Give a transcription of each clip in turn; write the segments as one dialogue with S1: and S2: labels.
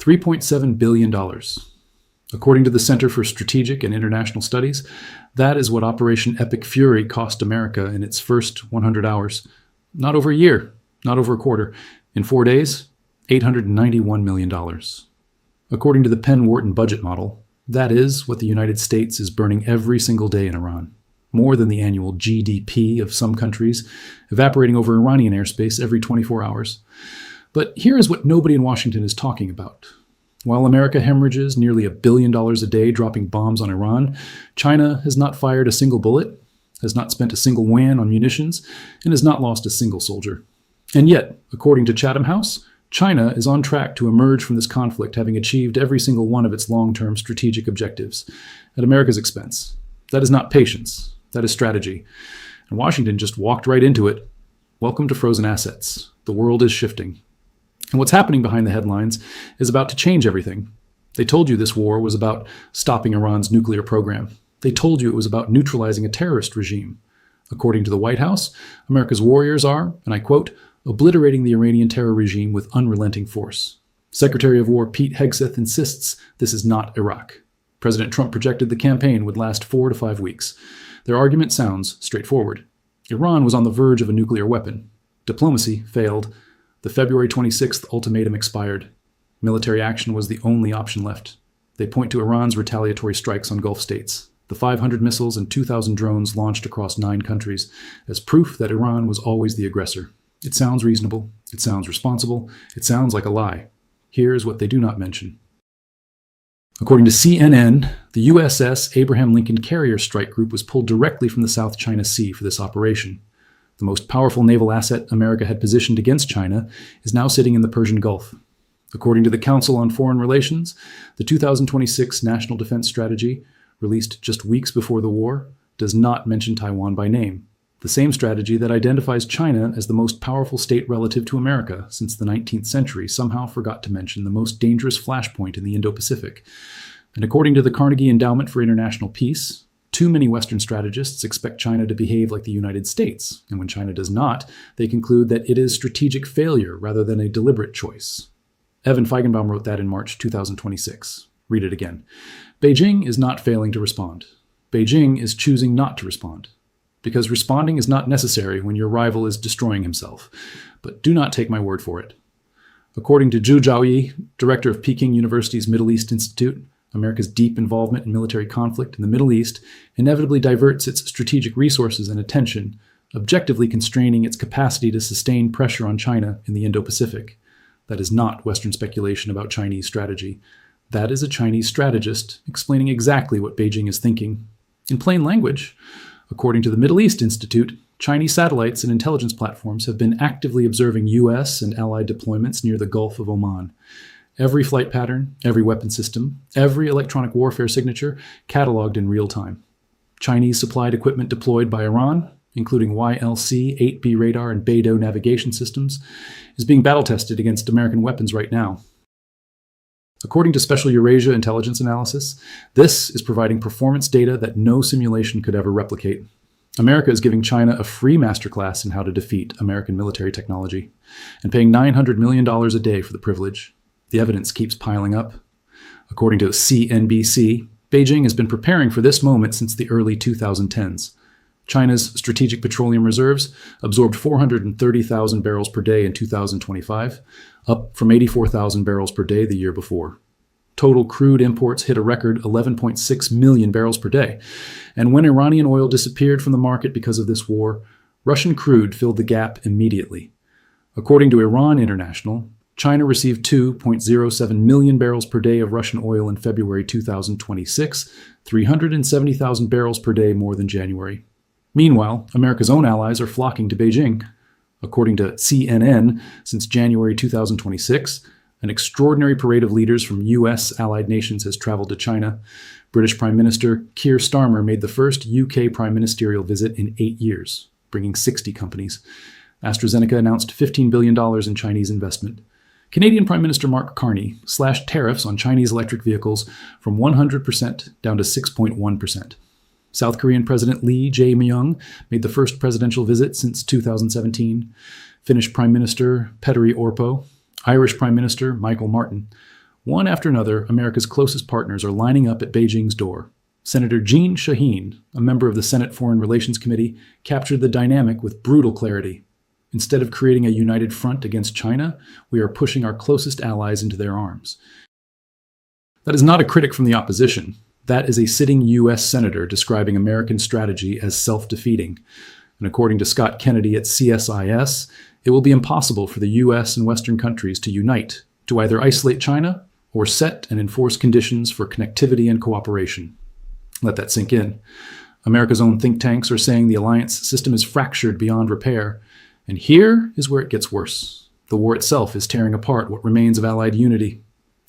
S1: $3.7 billion. According to the Center for Strategic and International Studies, that is what Operation Epic Fury cost America in its first 100 hours. Not over a year, not over a quarter. In 4 days, $891 million. According to the Penn-Wharton budget model, that is what the United States is burning every single day in Iran. More than the annual GDP of some countries, evaporating over Iranian airspace every 24 hours. But here is what nobody in Washington is talking about. While America hemorrhages nearly $1 billion a day dropping bombs on Iran, China has not fired a single bullet, has not spent a single yuan on munitions, and has not lost a single soldier. And yet, according to Chatham House, China is on track to emerge from this conflict having achieved every single one of its long-term strategic objectives at America's expense. That is not patience, that is strategy. And Washington just walked right into it. Welcome to frozen assets. The world is shifting. And what's happening behind the headlines is about to change everything. They told you this war was about stopping Iran's nuclear program. They told you it was about neutralizing a terrorist regime. According to the White House, America's warriors are, and I quote, obliterating the Iranian terror regime with unrelenting force. Secretary of War Pete Hegseth insists this is not Iraq. President Trump projected the campaign would last 4 to 5 weeks. Their argument sounds straightforward. Iran was on the verge of a nuclear weapon. Diplomacy failed. The February 26th ultimatum expired. Military action was the only option left. They point to Iran's retaliatory strikes on Gulf states, the 500 missiles and 2,000 drones launched across 9 countries, as proof that Iran was always the aggressor. It sounds reasonable. It sounds responsible. It sounds like a lie. Here's what they do not mention. According to CNN, the USS Abraham Lincoln Carrier Strike Group was pulled directly from the South China Sea for this operation. The most powerful naval asset America had positioned against China is now sitting in the Persian Gulf. According to the Council on Foreign Relations, the 2026 National Defense Strategy, released just weeks before the war, does not mention Taiwan by name. The same strategy that identifies China as the most powerful state relative to America since the 19th century somehow forgot to mention the most dangerous flashpoint in the Indo-Pacific. And according to the Carnegie Endowment for International Peace, too many Western strategists expect China to behave like the United States, and when China does not, they conclude that it is strategic failure rather than a deliberate choice. Evan Feigenbaum wrote that in March 2026. Read it again. Beijing is not failing to respond. Beijing is choosing not to respond. Because responding is not necessary when your rival is destroying himself. But do not take my word for it. According to Zhu Zhaoyi, director of Peking University's Middle East Institute, America's deep involvement in military conflict in the Middle East inevitably diverts its strategic resources and attention, objectively constraining its capacity to sustain pressure on China in the Indo-Pacific. That is not Western speculation about Chinese strategy. That is a Chinese strategist explaining exactly what Beijing is thinking. In plain language, according to the Middle East Institute, Chinese satellites and intelligence platforms have been actively observing U.S. and allied deployments near the Gulf of Oman. Every flight pattern, every weapon system, every electronic warfare signature cataloged in real time. Chinese supplied equipment deployed by Iran, including YLC, 8B radar, and Beidou navigation systems, is being battle-tested against American weapons right now. According to Special Eurasia Intelligence Analysis, this is providing performance data that no simulation could ever replicate. America is giving China a free masterclass in how to defeat American military technology, and paying $900 million a day for the privilege. The evidence keeps piling up. According to CNBC, Beijing has been preparing for this moment since the early 2010s. China's strategic petroleum reserves absorbed 430,000 barrels per day in 2025, up from 84,000 barrels per day the year before. Total crude imports hit a record 11.6 million barrels per day. And when Iranian oil disappeared from the market because of this war, Russian crude filled the gap immediately. According to Iran International, China received 2.07 million barrels per day of Russian oil in February 2026, 370,000 barrels per day more than January. Meanwhile, America's own allies are flocking to Beijing. According to CNN, since January 2026, an extraordinary parade of leaders from U.S. allied nations has traveled to China. British Prime Minister Keir Starmer made the first UK prime ministerial visit in 8 years, bringing 60 companies. AstraZeneca announced $15 billion in Chinese investment. Canadian Prime Minister Mark Carney slashed tariffs on Chinese electric vehicles from 100% down to 6.1%. South Korean President Lee Jae-myung made the first presidential visit since 2017. Finnish Prime Minister Petteri Orpo, Irish Prime Minister Michael Martin. One after another, America's closest partners are lining up at Beijing's door. Senator Jean Shaheen, a member of the Senate Foreign Relations Committee, captured the dynamic with brutal clarity. Instead of creating a united front against China, we are pushing our closest allies into their arms. That is not a critic from the opposition. That is a sitting U.S. senator describing American strategy as self-defeating. And according to Scott Kennedy at CSIS, it will be impossible for the U.S. and Western countries to unite, to either isolate China or set and enforce conditions for connectivity and cooperation. Let that sink in. America's own think tanks are saying the alliance system is fractured beyond repair. And here is where it gets worse. The war itself is tearing apart what remains of Allied unity.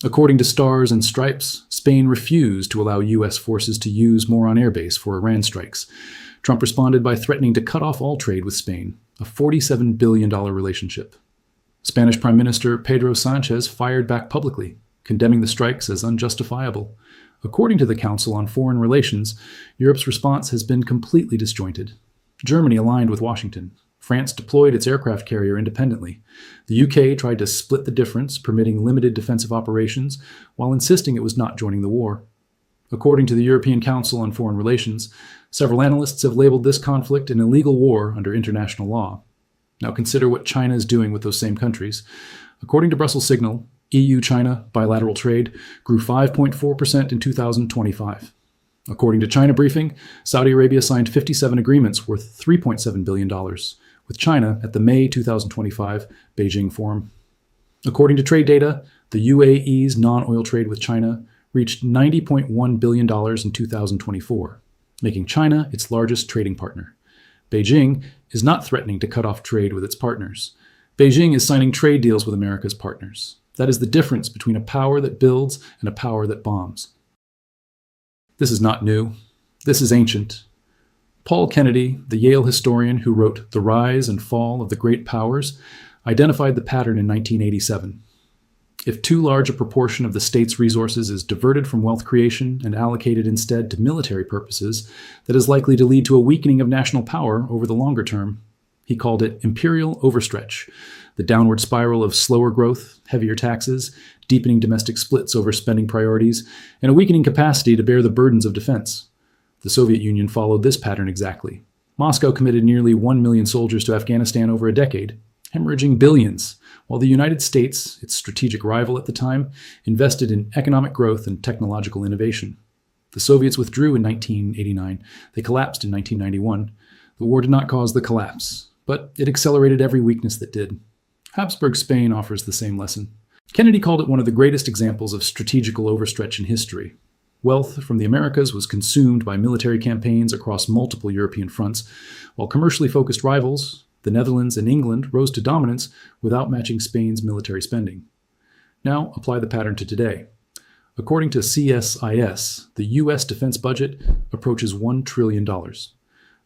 S1: According to Stars and Stripes, Spain refused to allow U.S. forces to use Moron Air Base for Iran strikes. Trump responded by threatening to cut off all trade with Spain, a $47 billion relationship. Spanish Prime Minister Pedro Sanchez fired back publicly, condemning the strikes as unjustifiable. According to the Council on Foreign Relations, Europe's response has been completely disjointed. Germany aligned with Washington. France deployed its aircraft carrier independently. The UK tried to split the difference, permitting limited defensive operations, while insisting it was not joining the war. According to the European Council on Foreign Relations, several analysts have labeled this conflict an illegal war under international law. Now consider what China is doing with those same countries. According to Brussels Signal, EU-China bilateral trade grew 5.4% in 2025. According to China Briefing, Saudi Arabia signed 57 agreements worth $3.7 billion with China at the May 2025 Beijing Forum. According to trade data, the UAE's non-oil trade with China reached $90.1 billion in 2024, making China its largest trading partner. Beijing is not threatening to cut off trade with its partners. Beijing is signing trade deals with America's partners. That is the difference between a power that builds and a power that bombs. This is not new. This is ancient. Paul Kennedy, the Yale historian who wrote The Rise and Fall of the Great Powers, identified the pattern in 1987. If too large a proportion of the state's resources is diverted from wealth creation and allocated instead to military purposes, that is likely to lead to a weakening of national power over the longer term. He called it imperial overstretch, the downward spiral of slower growth, heavier taxes, deepening domestic splits over spending priorities, and a weakening capacity to bear the burdens of defense. The Soviet Union followed this pattern exactly. Moscow committed nearly 1 million soldiers to Afghanistan over a decade, hemorrhaging billions, while the United States, its strategic rival at the time, invested in economic growth and technological innovation. The Soviets withdrew in 1989. They collapsed in 1991. The war did not cause the collapse, but it accelerated every weakness that did. Habsburg Spain offers the same lesson. Kennedy called it one of the greatest examples of strategical overstretch in history. Wealth from the Americas was consumed by military campaigns across multiple European fronts, while commercially focused rivals, the Netherlands and England, rose to dominance without matching Spain's military spending. Now apply the pattern to today. According to CSIS, the U.S. defense budget approaches $1 trillion.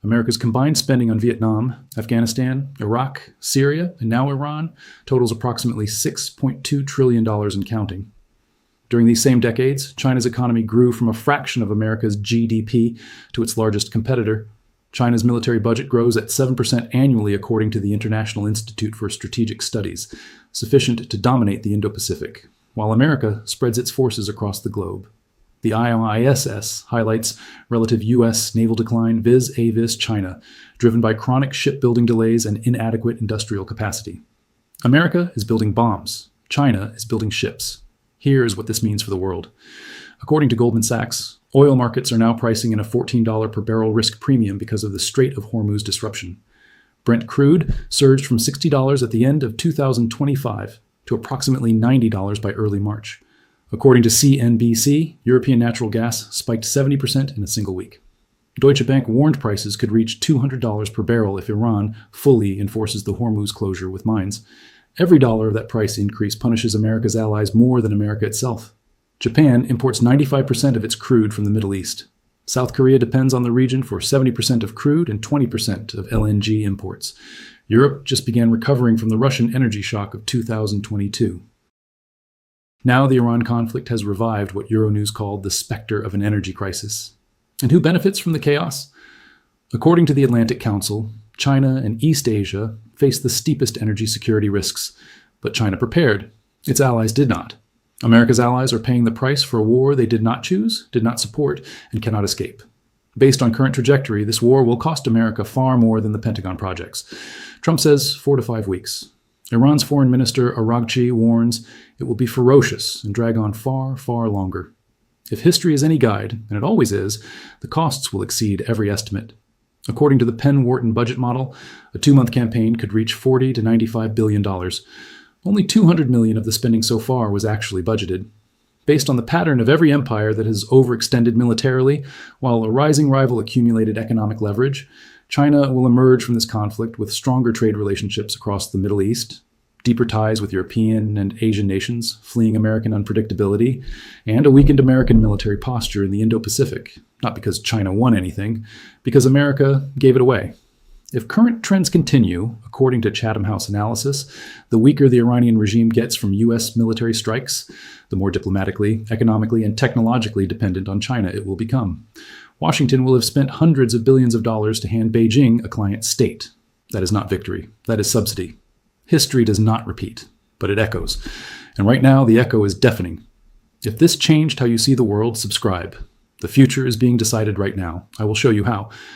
S1: America's combined spending on Vietnam, Afghanistan, Iraq, Syria, and now Iran totals approximately $6.2 trillion and counting. During these same decades, China's economy grew from a fraction of America's GDP to its largest competitor. China's military budget grows at 7% annually according to the International Institute for Strategic Studies, sufficient to dominate the Indo-Pacific, while America spreads its forces across the globe. The ISS highlights relative U.S. naval decline vis-a-vis China, driven by chronic shipbuilding delays and inadequate industrial capacity. America is building bombs. China is building ships. Here's what this means for the world. According to Goldman Sachs, oil markets are now pricing in a $14 per barrel risk premium because of the Strait of Hormuz disruption. Brent crude surged from $60 at the end of 2025 to approximately $90 by early March. According to CNBC, European natural gas spiked 70% in a single week. Deutsche Bank warned prices could reach $200 per barrel if Iran fully enforces the Hormuz closure with mines. Every dollar of that price increase punishes America's allies more than America itself. Japan imports 95% of its crude from the Middle East. South Korea depends on the region for 70% of crude and 20% of LNG imports. Europe just began recovering from the Russian energy shock of 2022. Now the Iran conflict has revived what Euronews called the specter of an energy crisis. And who benefits from the chaos? According to the Atlantic Council, China and East Asia face the steepest energy security risks, but China prepared. Its allies did not. America's allies are paying the price for a war they did not choose, did not support, and cannot escape. Based on current trajectory, this war will cost America far more than the Pentagon projects. Trump says 4 to 5 weeks. Iran's foreign minister Araghchi warns it will be ferocious and drag on far, far longer. If history is any guide, and it always is, the costs will exceed every estimate. According to the Penn-Wharton budget model, a 2-month campaign could reach $40 to $95 billion. Only $200 million of the spending so far was actually budgeted. Based on the pattern of every empire that has overextended militarily, while a rising rival accumulated economic leverage, China will emerge from this conflict with stronger trade relationships across the Middle East, deeper ties with European and Asian nations, fleeing American unpredictability, and a weakened American military posture in the Indo-Pacific, not because China won anything, because America gave it away. If current trends continue, according to Chatham House analysis, the weaker the Iranian regime gets from U.S. military strikes, the more diplomatically, economically, and technologically dependent on China it will become. Washington will have spent hundreds of billions of dollars to hand Beijing a client state. That is not victory. That is subsidy. History does not repeat, but it echoes. And right now, the echo is deafening. If this changed how you see the world, subscribe. The future is being decided right now. I will show you how.